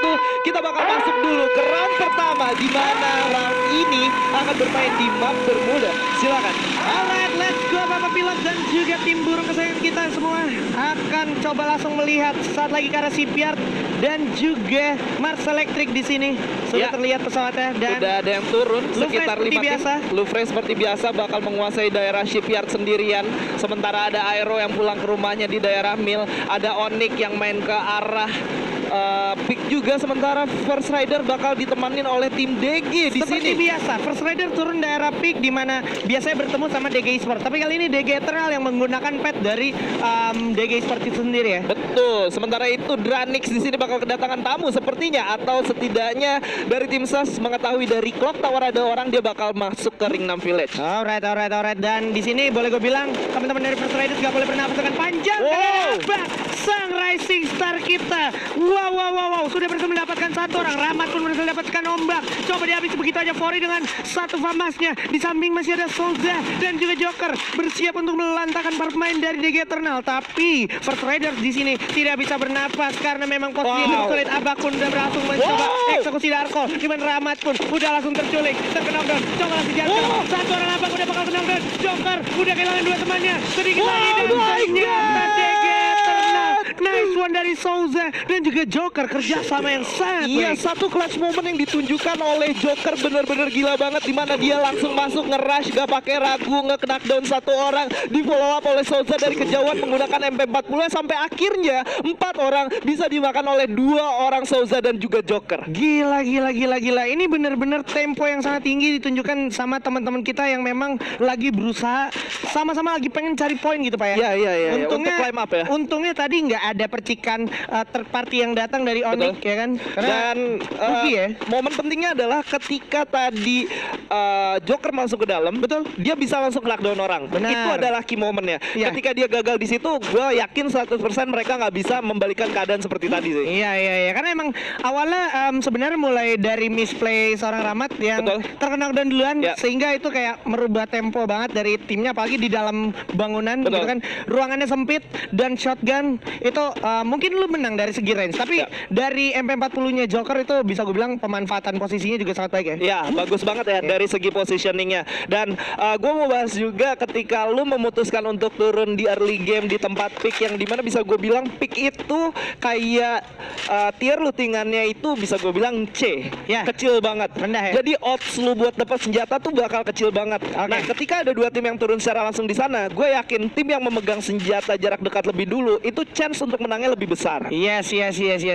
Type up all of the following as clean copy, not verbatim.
itu kita bakal masuk dulu ke round pertama, di mana round ini akan bermain di map Bermuda. Silakan. Alright, let's go Bapak Pilot dan juga tim burung kesayangan kita semua akan coba langsung melihat saat lagi ke arah shipyard dan juga Mars Electric di sini sudah terlihat pesawatnya dan udah ada yang turun sekitar 5 tim. biasa. Louvre seperti biasa bakal menguasai daerah shipyard sendirian, sementara ada Aero yang pulang ke rumahnya di daerah Mil, ada Onyx yang main ke arah Pick juga, sementara First Rider bakal ditemanin oleh tim DG di seperti sini. biasa, First Rider turun daerah Pick di mana biasanya bertemu sama DG Esports. Tapi kali ini DG Eternal yang menggunakan pet dari DG Esports itu sendiri ya. Betul. Sementara itu Dranix di sini bakal kedatangan tamu sepertinya, atau setidaknya dari tim SAS mengetahui dari Clock Tower ada orang, dia bakal masuk ke Ring 6 Village. Alright. Dan di sini boleh gue bilang teman-teman dari First Rider gak boleh bernapas dengan panjang. Kenapa? Sang Rising Star kita. Wow. Sudah berhasil mendapatkan satu orang. Rahmat pun berhasil mendapatkan ombak. Coba dihabis begitu aja Fori dengan satu famasnya. Di samping masih ada Souza dan juga Joker bersiap untuk melantahkan para pemain dari DG Eternal. Tapi First Riders di sini tidak bisa bernapas karena memang posisinya sulit. Abak pun udah berlangsung mencoba eksekusi Darko. Dimana Rahmat pun udah langsung terculik, terkenockdown. Coba langsung jatuh. Satu orang Abak udah bakal knockdown. Joker udah kehilangan dua temannya. Sedikit lagi dan ternyata DG Eternal. Nice one dari Souza dan juga Joker, kerjasama yang sangat baik. Satu clutch moment yang ditunjukkan oleh Joker bener-bener gila banget, dimana dia langsung masuk nge-rush gak pakai ragu, nge-knockdown satu orang, di follow up oleh Souza dari kejauhan menggunakan MP40 sampai akhirnya 4 orang bisa dimakan oleh 2 orang Souza dan juga Joker. Gila. Ini bener-bener tempo yang sangat tinggi ditunjukkan sama teman-teman kita yang memang lagi berusaha sama-sama lagi pengen cari poin gitu Pak ya. Iya. Untuk climb up ya. Untungnya tadi nggak ada percikan third party yang datang dari Onyx ya kan. Dan momen pentingnya adalah ketika tadi Joker masuk ke dalam, dia bisa langsung knockdown orang. Benar. Itu adalah key momennya. Ketika dia gagal di situ, gue yakin 100% mereka nggak bisa membalikan keadaan seperti tadi sih. Iya. Karena emang awalnya sebenarnya mulai dari misplay seorang Rahmat yang terkena knockdown duluan, sehingga itu kayak merubah tempo banget dari timnya, apalagi di dalam bangunan gitu kan. Ruangannya sempit dan shotgun itu mungkin lu menang dari segi range, tapi dari MP40-nya Joker itu bisa gue bilang pemanfaatan posisinya juga sangat baik ya. Iya, bagus banget ya dari segi positioningnya. Dan gue mau bahas juga ketika lu memutuskan untuk turun di early game di tempat pick yang dimana bisa gue bilang pick itu kayak tier lootingannya itu bisa gue bilang C, kecil banget, rendah ya. Jadi odds lu buat dapat senjata tuh bakal kecil banget. Nah, ketika ada 2 tim yang turun secara langsung di sana, gue yakin tim yang memegang senjata jarak dekat lebih dulu itu chance untuk menangnya lebih besar. Yes.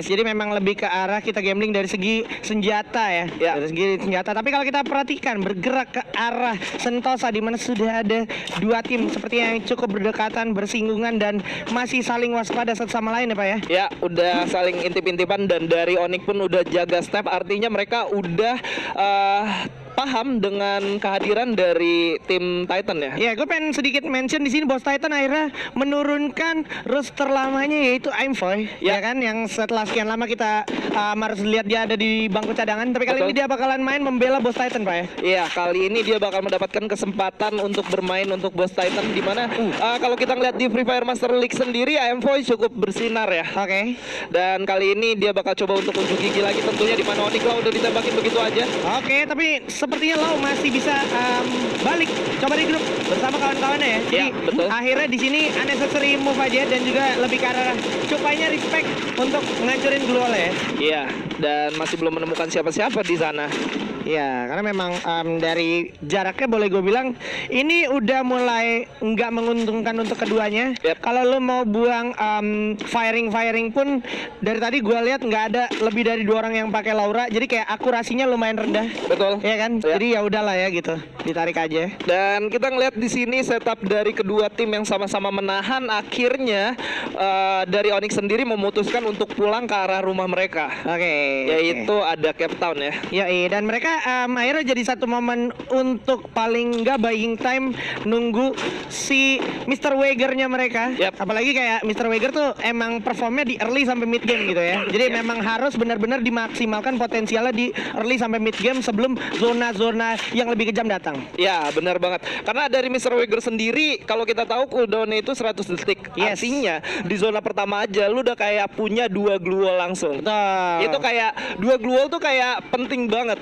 Jadi memang lebih ke arah kita gambling dari segi senjata ya. Dari segi senjata. Tapi kalau kita perhatikan bergerak ke arah Sentosa di mana sudah ada 2 tim seperti yang cukup berdekatan, bersinggungan dan masih saling waspada satu sama lain ya Pak ya. Ya, udah saling intip-intipan dan dari Onyx pun udah jaga step, artinya mereka udah paham dengan kehadiran dari tim Titan ya. Ya, gue pengen sedikit mention di sini Bos Titan akhirnya menurunkan roster lamanya yaitu Aimfoy, ya kan, yang setelah sekian lama kita harus lihat dia ada di bangku cadangan, tapi kali ini dia bakalan main membela Bos Titan Pak ya. Iya, kali ini dia bakal mendapatkan kesempatan untuk bermain untuk Bos Titan, di mana kalau kita ngeliat di Free Fire Master League sendiri Aimfoy cukup bersinar ya. Dan kali ini dia bakal coba untuk unjuk gigi lagi tentunya, di mana Onyx udah ditembakin begitu aja. Tapi sepertinya Lau masih bisa balik coba di grup bersama kawan-kawannya ya. Jadi akhirnya di sini unnecessary move aja dan juga lebih ke arah cupainya respect untuk ngancurin Glue ya. Iya, dan masih belum menemukan siapa-siapa di sana. Ya, karena memang dari jaraknya boleh gue bilang ini udah mulai nggak menguntungkan untuk keduanya. Kalau lo mau buang firing pun dari tadi gue lihat nggak ada lebih dari 2 orang yang pakai Laura, jadi kayak akurasinya lumayan rendah. Ya kan? Jadi ya udahlah ya gitu, ditarik aja. Dan kita ngeliat di sini setup dari kedua tim yang sama-sama menahan, akhirnya dari Onyx sendiri memutuskan untuk pulang ke arah rumah mereka. Yaitu ada Cape Town ya. Dan mereka mereka akhirnya jadi satu momen untuk paling nggak buying time nunggu si Mr. Wager-nya mereka. Yap. Apalagi kayak Mr. Wager tuh emang performnya di early sampai mid game gitu ya. Jadi memang harus benar-benar dimaksimalkan potensialnya di early sampai mid game sebelum zona-zona yang lebih kejam datang. Ya, benar banget. Karena dari Mr. Wager sendiri, kalau kita tahu cooldown-nya itu 100 detik. Yes. Artinya di zona pertama aja lu udah kayak punya 2 glue wall langsung. Betul. Itu kayak 2 glue wall tuh kayak penting banget.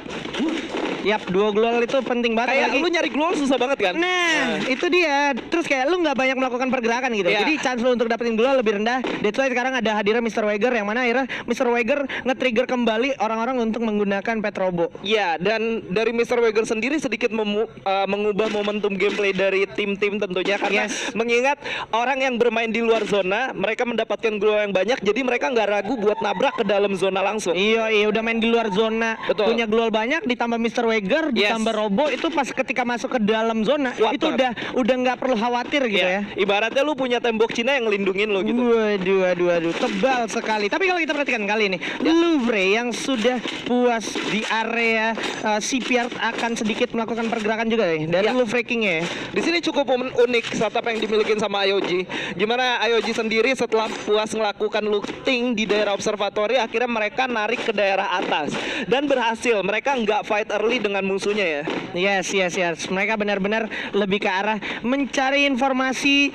Yap, 2 global itu penting banget. Kayak Apalagi- lu nyari glue wall susah banget kan? Nah, itu dia. Terus kayak lu nggak banyak melakukan pergerakan gitu. Iya. Jadi chance lu untuk dapetin global lebih rendah. That's why sekarang ada hadirnya Mr. Wager yang mana akhirnya Mr. Wager nge-trigger kembali orang-orang untuk menggunakan Petrobo. Ya, dan dari Mr. Wager sendiri sedikit mengubah momentum gameplay dari tim-tim tentunya karena Yes. mengingat orang yang bermain di luar zona, mereka mendapatkan glue yang banyak, jadi mereka nggak ragu buat nabrak ke dalam zona langsung. Iya, udah main di luar zona, Betul. punya global banyak, ditambah Mr. Wager, Yes. ditambah Robo, itu pas ketika masuk ke dalam zona, Kuat itu banget. udah nggak perlu khawatir gitu ya. Ibaratnya lu punya tembok Cina yang ngelindungin lu gitu. Waduh, tebal sekali. Tapi kalau kita perhatikan kali ini, Louvre yang sudah puas di area CPR akan sedikit melakukan pergerakan juga nih dari Ya. Louvre King-nya. Di sini cukup unik setup yang dimiliki sama IOG. Gimana IOG sendiri setelah puas melakukan looting di daerah observatory, akhirnya mereka narik ke daerah atas dan berhasil. Mereka nggak fight early dengan musuhnya ya. Yes. Mereka benar-benar lebih ke arah mencari informasi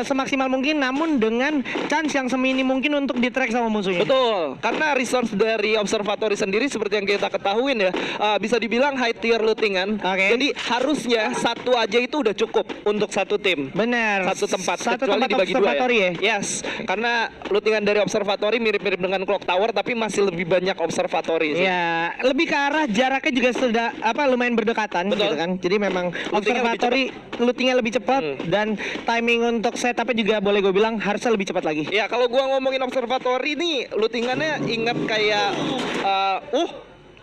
semaksimal mungkin, namun dengan chance yang semini mungkin untuk di-track sama musuhnya. Betul, karena resource dari observatory sendiri seperti yang kita ketahuin ya, bisa dibilang high tier lootingan. Oke. Jadi harusnya satu aja itu udah cukup untuk satu tim. Benar. Satu tempat, Satu kecuali tempat dibagi dua observatory ya. Yes, karena lootingan dari observatory mirip-mirip dengan clock tower, tapi masih lebih banyak observatory sih. Ya, lebih ke arah jaraknya juga sudah lumayan berdekatan Betul. gitu kan. Jadi memang Lootingnya lebih observatory lootingnya lebih cepat dan timing untuk setupnya juga boleh gue bilang harusnya lebih cepat lagi. Ya, kalau gua ngomongin observatory nih, lootingannya ingat kayak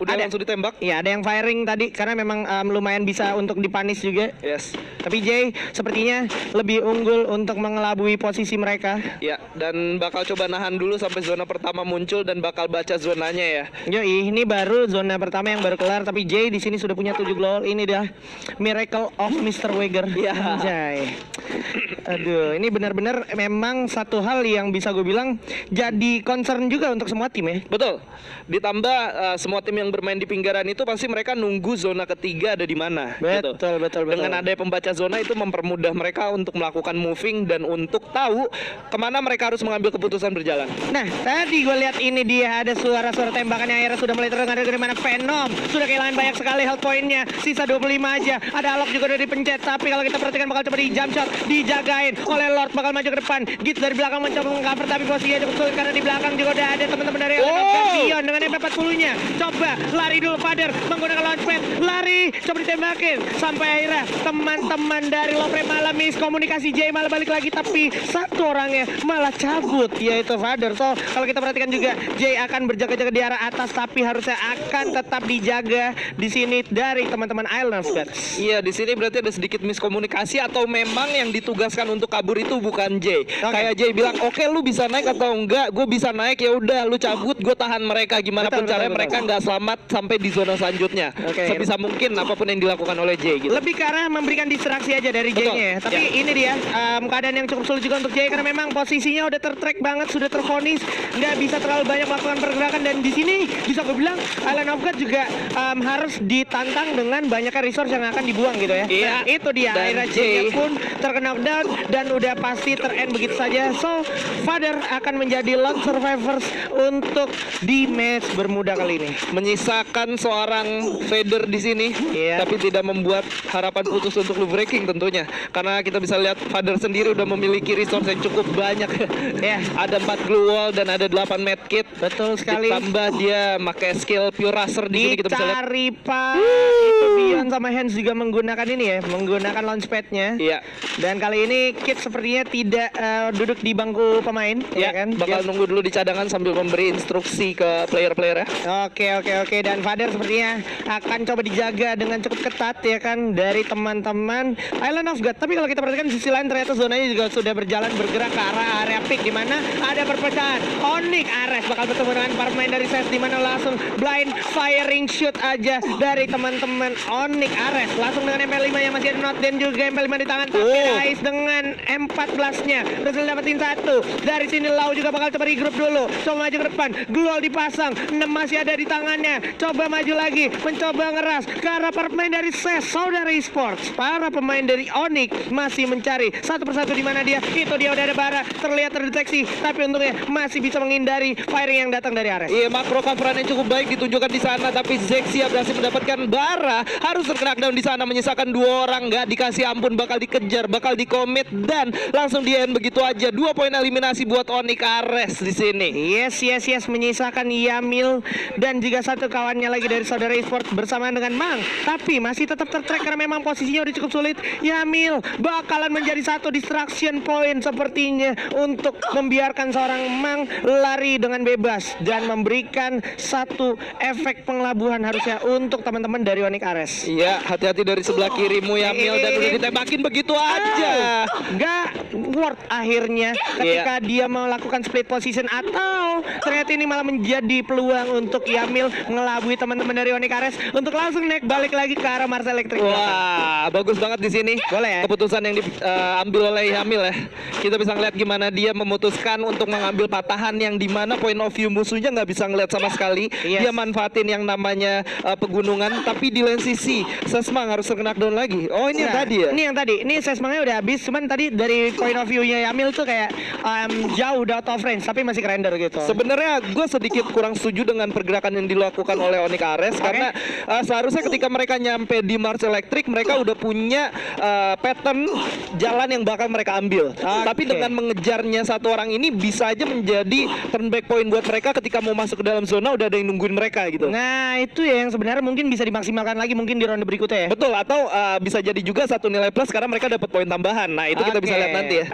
udah Ada. langsung ditembak. Iya, ada yang firing tadi karena memang lumayan bisa untuk dipanis juga. Yes. Tapi Jay sepertinya lebih unggul untuk mengelabui posisi mereka. Ya, dan bakal coba nahan dulu sampai zona pertama muncul dan bakal baca zonanya ya. Yoi, ini baru zona pertama yang baru kelar, tapi Jay di sini sudah punya 7 global. Ini dah miracle of Mr. Wager. Iya. Anjay. Aduh, ini benar-benar memang satu hal yang bisa gue bilang jadi concern juga untuk semua tim ya. Betul. Ditambah semua tim yang bermain di pinggiran itu pasti mereka nunggu zona ketiga ada di mana. gitu. Betul. Dengan adanya pembaca zona itu mempermudah mereka untuk melakukan moving dan untuk tahu kemana mereka harus mengambil keputusan berjalan. Nah, tadi gue lihat ini dia ada suara-suara tembakan yang akhirnya sudah mulai terdengar dari mana Venom. Sudah kehilangan banyak sekali health point-nya. Sisa 25 aja. Ada Alok juga udah dipencet. Tapi kalau kita perhatikan bakal coba di jump shot. Dijagain oleh Lord, bakal maju ke depan. Git dari belakang mencoba meng-cover, tapi posisinya cukup sulit karena di belakang juga udah ada teman-teman dari Guardian dengan MP40-nya. Coba lari dulu Father menggunakan launchpad. Lari, coba ditembakin. Sampai akhirnya teman-teman dari Louvre malah miskomunikasi. Jay malah balik lagi, tapi satu orangnya malah cabut, yaitu Father. So, kalau kita perhatikan juga Jay akan berjaga-jaga di arah atas, tapi harusnya akan tetap dijaga di sini dari teman-teman Islanders, guys. Iya, di sini berarti ada sedikit miskomunikasi atau memang yang ditugaskan untuk kabur itu bukan Jay. Kayak Jay bilang, "Oke, lu bisa naik atau enggak? Gue bisa naik, ya udah lu cabut, gue tahan mereka gimana pun Betul, caranya betul. mereka nggak selamat sampai di zona selanjutnya." Oke. Sebisa mungkin apapun yang dilakukan oleh Jay gitu. Lebih ke arah memberikan distraksi aja dari Betul. Jay-nya. Tapi Ya. ini dia keadaan yang cukup sulit juga untuk Jay karena memang posisinya udah tertrack banget, sudah terfonis, nggak bisa terlalu banyak melakukan pergerakan, dan di sini bisa gue bilang Island of God juga harus ditantang dengan banyaknya resource yang akan dibuang gitu ya. Iya. Dan itu dia Dan akhirnya Jay Jay pun terkena down dan udah pasti ter-end begitu saja. So, Father akan menjadi lone survivors untuk di match bermuda kali ini. Menyisakan seorang Vader di sini, Iya. tapi tidak membuat harapan putus untuk Louvre King tentunya. Karena kita bisa lihat Vader sendiri udah memiliki resource yang cukup banyak. Ya. Ada 4 glue wall dan ada 8 medkit. Betul sekali. Ditambah dia pakai skill Pure Racer di sini kita bisa lihat. Dicari Pak. Itu Bion sama Hans juga menggunakan ini ya, menggunakan launchpad-nya. Iya. Dan kali ini Kit sepertinya tidak duduk di bangku pemain, ya Ya, kan? bakal Dia- nunggu dulu di cadangan sambil memberi instruksi ke player-player player ya. Oke, dan Father sepertinya akan coba dijaga dengan cukup ketat ya kan dari teman-teman Island of God. Tapi kalau kita perhatikan di sisi lain ternyata zonanya juga sudah bergerak ke arah area pick di mana ada perpecahan. Onyx Ares bakal bertemu dengan para pemain dari SES di mana langsung blind firing shoot aja dari teman-teman Onyx Ares. Langsung dengan MP5 yang masih ada not dan juga MP5 di tangan. Tapi Ais dengan M14-nya berhasil dapetin satu. Dari sini Lau juga bakal coba regroup dulu. Coba maju ke depan. Glual dipasang. 6 masih ada di tangannya. Coba maju lagi. Mencoba ngeras ke arah para pemain dari SES Saudara Esports. Para pemain dari Onyx masih mencari satu persatu di mana dia. Itu dia udah ada bara. Terlihat terdeteksi. Tapi untungnya masih bisa menghindari firing yang datang dari Ares. Iya, makro coveran yang cukup baik ditunjukkan di sana, tapi Zexia berhasil mendapatkan bara. Harus terkena di sana, menyisakan 2 orang, nggak dikasih ampun, bakal dikejar, bakal dikomit dan langsung di end begitu aja. 2 poin eliminasi buat Onyx Ares di sini. Yes, menyisakan Yamil dan juga satu kawannya lagi dari Saudara Esports bersamaan dengan Mang. Tapi masih tetap tertrack karena memang posisinya udah cukup sulit. Yamil bakalan menjadi satu distraction point sepertinya untuk membiarkan seorang Mang lari dengan bebas dan memberikan satu efek pengelabuhan harusnya untuk teman-teman dari Onyx Ares. Iya, hati-hati dari sebelah kirimu Yamil dan udah ditembakin begitu aja. Nggak worth akhirnya ketika dia melakukan split position atau ternyata ini malah menjadi peluang untuk Yamil mengelabui teman-teman dari Onyx Ares untuk langsung naik balik lagi ke arah Mars Electric. Wah, bagus banget di sini. Boleh ya? Keputusan yang diambil oleh Yamil ya. Kita bisa ngeliat gimana dia memutuskan untuk mengambil patahan yang dimana point of view musuhnya nggak bisa ngeliat sama sekali. Yes. Dia manfaatin yang namanya pegunungan, tapi di lain sisi Sesmang harus terkena knockdown lagi. Oh, ini yang tadi ya? Ini yang tadi. Ini Sesmangnya udah habis, cuman tadi dari point of view-nya Yamil tuh kayak jauh udah out of range, tapi masih kerender gitu. Sebenarnya gue sedikit kurang setuju dengan pergerakan yang dilakukan oleh Onyx Ares karena seharusnya ketika mereka nyampe di Mars Electric mereka udah punya pattern jalan yang bakal mereka ambil. Tapi dengan mengejarnya satu orang ini bisa aja menjadi turn back point buat mereka ketika mau masuk ke dalam zona udah ada yang nungguin mereka gitu. Nah, itu ya yang sebenarnya mungkin bisa dimaksimalkan lagi mungkin di ronde berikutnya ya. Betul, atau bisa jadi juga satu nilai plus karena mereka dapat poin tambahan. Nah, itu kita bisa lihat nanti ya.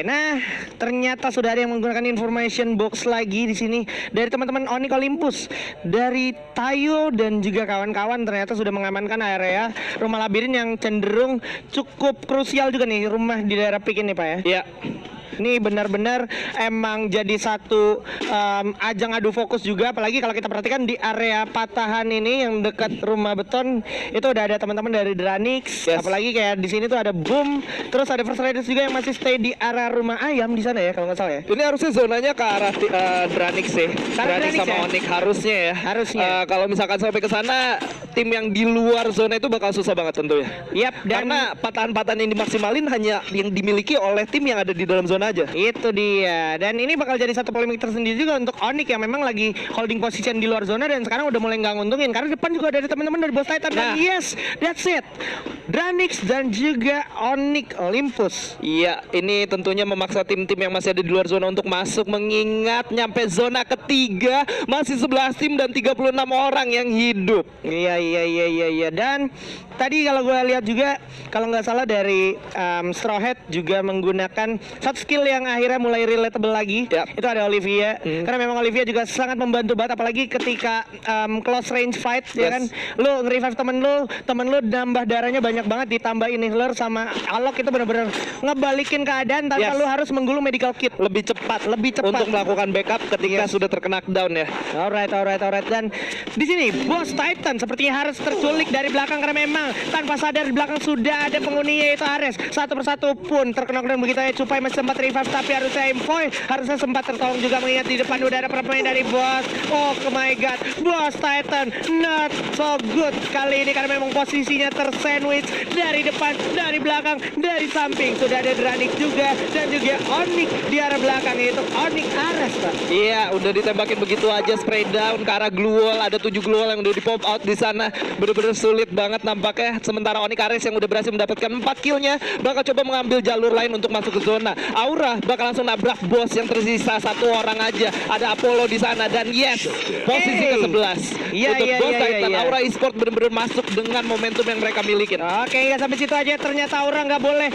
Nah, ternyata sudah ada yang menggunakan information box lagi di sini dari teman-teman Onyx Olympus, dari Tayo dan juga kawan-kawan ternyata sudah mengamankan area rumah labirin yang cenderung cukup krusial juga nih rumah di daerah Pik ini Pak ya. Iya. Ini benar-benar emang jadi satu ajang adu fokus juga, apalagi kalau kita perhatikan di area patahan ini yang dekat rumah beton itu udah ada teman-teman dari Dranix. Yes. Apalagi kayak di sini tuh ada Boom, terus ada First Riders juga yang masih stay di arah rumah ayam di sana ya kalau nggak salah ya. Ini harusnya zonanya ke arah Dranix sih. Dranix sama ya? Onyx harusnya ya. Harusnya. Kalau misalkan sampai ke sana tim yang di luar zona itu bakal susah banget tentunya. Yap, dan Karena patahan-patahan yang dimaksimalin hanya yang dimiliki oleh tim yang ada di dalam zona aja. itu dia. Dan ini bakal jadi satu polemik tersendiri juga untuk Onyx yang memang lagi holding position di luar zona dan sekarang udah mulai nggak nguntungin karena depan juga ada teman-teman dari Boss Titan. Dan yes, that's it. Dranix dan juga Onyx Olympus. Iya, ini tentunya memaksa tim-tim yang masih ada di luar zona untuk masuk, mengingat nyampe zona ketiga masih 11 tim dan 36 orang yang hidup. Iya. Dan tadi kalau gue lihat juga kalau nggak salah dari Straw Hat juga menggunakan satu skill yang akhirnya mulai relatable lagi. Yap. Itu ada Olivia. Karena memang Olivia juga sangat membantu banget apalagi ketika close range fight ya kan. Lu nge-revive temen lu nambah darahnya banyak banget, ditambah inhaler sama alok itu benar-benar ngebalikin keadaan tanpa lu harus menggulung medical kit. Lebih cepat untuk melakukan backup ketika sudah terkena down ya. Alright. Dan di sini Boss Titan sepertinya harus terculik dari belakang karena memang tanpa sadar di belakang sudah ada penghuninya yaitu Ares. Satu persatu pun terkena dan begitu ya Cupai masih sempat revive tapi harusnya Empoy harusnya sempat tertolong juga mengingat di depan udah ada pemain dari Boss. Oh my god, Boss Titan not so good kali ini karena memang posisinya tersandwich dari depan, dari belakang, dari samping. Sudah ada Dranix juga dan juga Onyx di arah belakang itu Onyx Ares Pak. Iya, udah ditembakin begitu aja spray down ke arah glue wall. Ada 7 glue wall yang udah di pop out di sana. Bener-bener sulit banget nampaknya. Sementara Onyx Ares yang udah berhasil mendapatkan 4 killnya bakal coba mengambil jalur lain untuk masuk ke zona. Aura bakal langsung nabrak Boss yang tersisa satu orang aja. Ada Apollo di sana dan yes, posisi ke-11 untuk Boss Titan. Aura Esports bener-bener masuk dengan momentum yang mereka milikin. Oke, nggak sampai situ aja. Ternyata Aura nggak boleh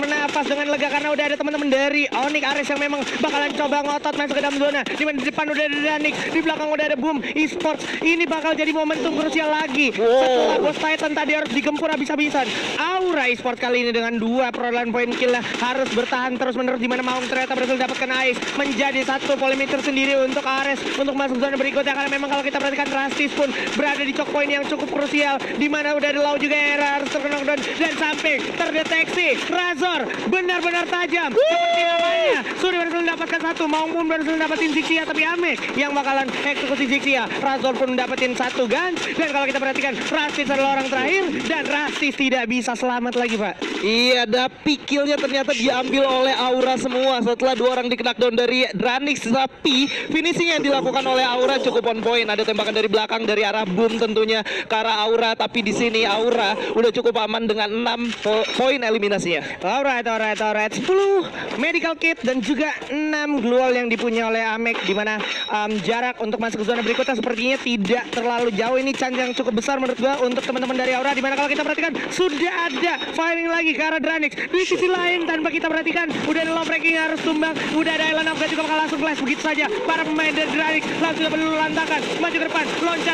menafas dengan lega karena udah ada teman-teman dari Onyx Ares yang memang bakalan coba ngotot masuk ke dalam zona. Di mana di depan udah ada Danik, di belakang udah ada Boom Esports. Ini bakal jadi momentum krusial lagi. Setelah Boss Titan tadi harus digempur habis-habisan. Aura Esports kali ini dengan 2 perolehan poin kill harus bertahan terus-menerus, di mana Maung ternyata berhasil dapatkan Ais menjadi 1 polemeter sendiri untuk Ares untuk masuk zona berikutnya, karena memang kalau kita perhatikan Rastis pun berada di choke point yang cukup krusial, di mana udah ada Lau juga era harus terkena dan sampai terdeteksi. Razor benar-benar tajam seperti namanya, sudah berhasil mendapatkan 1. Maung pun berhasil dapatin Zixia, tapi Amek yang bakalan eksekusi Zixia. Razor pun dapetin 1 gun, dan kalau kita perhatikan Rastis adalah orang terakhir dan Rastis tidak bisa selamat lagi, Pak. Iya, tapi killnya ternyata diambil oleh Aura semua setelah 2 orang di knockdown dari Dranix. Tapi finishing yang dilakukan oleh Aura cukup on point. Ada tembakan dari belakang dari arah Boom tentunya ke arah Aura, tapi di sini Aura udah cukup aman dengan 6 poin eliminasinya. Alright. 10 medical kit dan juga 6 glue wall yang dipunya oleh Amek, di mana jarak untuk masuk ke zona berikutnya sepertinya tidak terlalu jauh. Ini chance yang cukup besar menurut gua untuk teman-teman dari Aura, di mana kalau kita perhatikan sudah ada firing lagi ke arah Dranix. Di sisi lain tanpa kita perhatikan udah ada low breaking harus tumbang, udah ada Island of God juga bakal langsung flash begitu saja. Para pemain dari Dranix langsung dapat dulu lantakan, maju ke depan,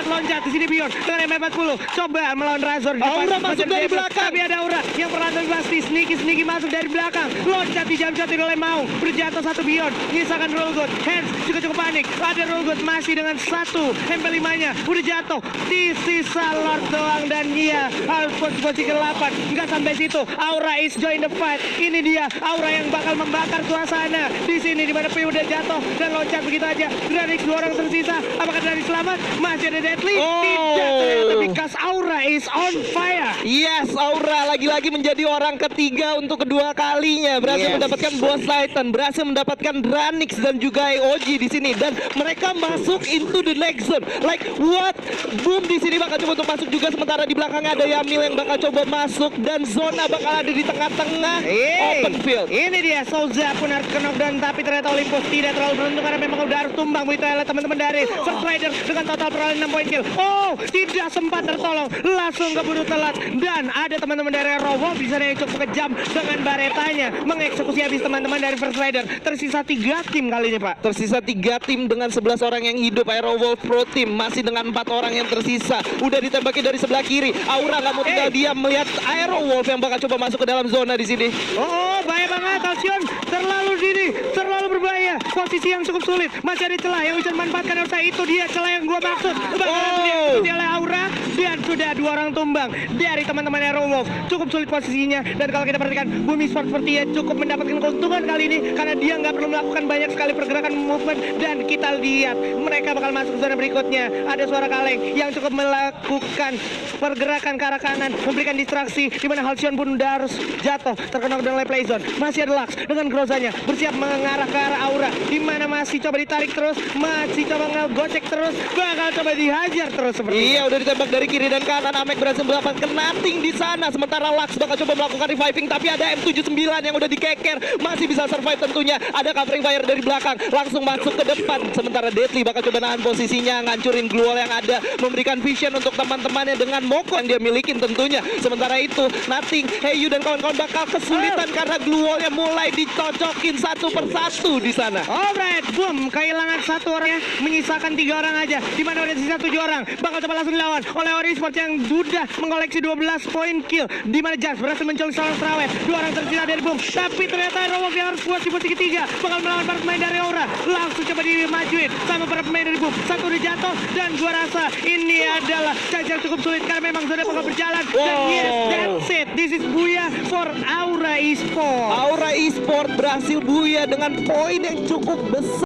loncat di sini Beyond dengan M40 coba melawan Razor di depan. Aura masuk dari Davis, belakang, tapi ada Aura yang perlahan pasti sneaky masuk dari belakang, loncat dijam-jatin oleh Maung, berjatuh 1 Beyond, nyisakan Rollgood. Hands juga cukup panik, ada Rollgood masih dengan 1 MP5 nya udah jatuh, di sisa Lord doang, dan dia harus posisi ke-8. Nggak sampai situ, Aura is join the fight. Ini dia Aura yang bakal membakar suasana di sini, di mana P udah jatuh dan loncat begitu aja. Dranix 2 orang tersisa, apakah Dranix selamat? Masih ada Deadly? Tidak, ternyata because Aura is on fire. Yes, Aura lagi-lagi menjadi orang ketiga untuk kedua kalinya, berhasil mendapatkan Boss Titan, berhasil mendapatkan Dranix dan juga EOG di sini, dan mereka masuk into the next zone. Like what? Boom di sini bakal coba untuk masuk juga, sementara di belakangnya ada Yamil yang bakal coba masuk, dan zona bakal ada di tengah-tengah open field. Ini dia Souza pun harus ke knockdown, tapi ternyata Olympus tidak terlalu beruntung karena memang udah harus tumbang begitu oleh teman-teman dari First Rider dengan total perolehan 6 poin kill. Oh, tidak sempat tertolong, langsung keburu telat, dan ada teman-teman dari Robo di sana yang cukup kejam dengan baretanya mengeksekusi habis teman-teman dari First Rider. Tersisa 3 tim kali ini, Pak. Tersisa 3 tim dengan 11 orang yang hidup. Aerowolf Pro Team masih dengan 4 orang yang tersisa. Udah ditembaki dari sebelah kiri. Aura nggak mau tinggal diam melihat Aerowolf yang bakal coba masuk ke dalam zona di sini. Oh, bahaya banget, Alcyon. Terlalu dini, terlalu berbahaya. Posisi yang cukup sulit. Masih ada celah yang bisa dimanfaatkan. Harusnya itu dia celah yang gua maksud. Bakalan diikuti oleh Aura, dan sudah 2 orang tumbang dari teman-teman Aerowolf. Cukup sulit posisinya, dan kalau kita perhatikan Bumi Sport sepertinya cukup mendapatkan keuntungan kali ini karena dia nggak perlu melakukan banyak sekali pergerakan movement, dan kita lihat mereka bakal masuk ke zona berikutnya. Ada suara kaleng yang cukup melakukan pergerakan ke arah kanan, memberikan distraksi, di mana Halcyon pun udah harus jatuh terkena oleh Playzone. Masih ada Lux dengan Grozanya bersiap mengarah ke arah Aura, di mana masih coba ditarik terus, masih coba ngegocek terus, bakal coba dihajar terus seperti Iya, udah ditembak dari kiri dan kanan. Amek berhasil mendapatkan nothing di sana, sementara Lux bakal coba melakukan reviving, tapi ada M79 yang udah dikeker, masih bisa survive tentunya. Ada covering fire dari belakang, langsung masuk ke depan, sementara Deadly bakal coba nahan posisinya, ngancurin glue wall yang ada, memberikan vision untuk teman-temannya dengan Moko yang dia milikin tentunya. Sementara itu Nothing, Heyu dan kawan-kawan bakal kesulitan karena glue wall yang mulai dicocokin satu persatu di sana. Alright, Boom kehilangan 1 orang ya, menyisakan 3 orang aja, di mana udah sisa 7 orang. Bakal coba langsung dilawan oleh Ori Sports yang sudah mengoleksi 12 poin kill, di mana Jazz berhasil mencolok seorang Strawet. 2 orang tersisa dari Boom, tapi ternyata Rowok yang harus puas di posisi ketiga, bakal melawan para pemain dari Aura. Langsung coba dimajuin sama para pemain dari Boom. 1 udah jatuh, dan gua rasa ini adalah chance yang cukup sulit karena memang sudah bakal berjalan. Dan yes, that's it. This is Booyah for Aura Esports. Aura Esports berhasil buya dengan poin yang cukup besar.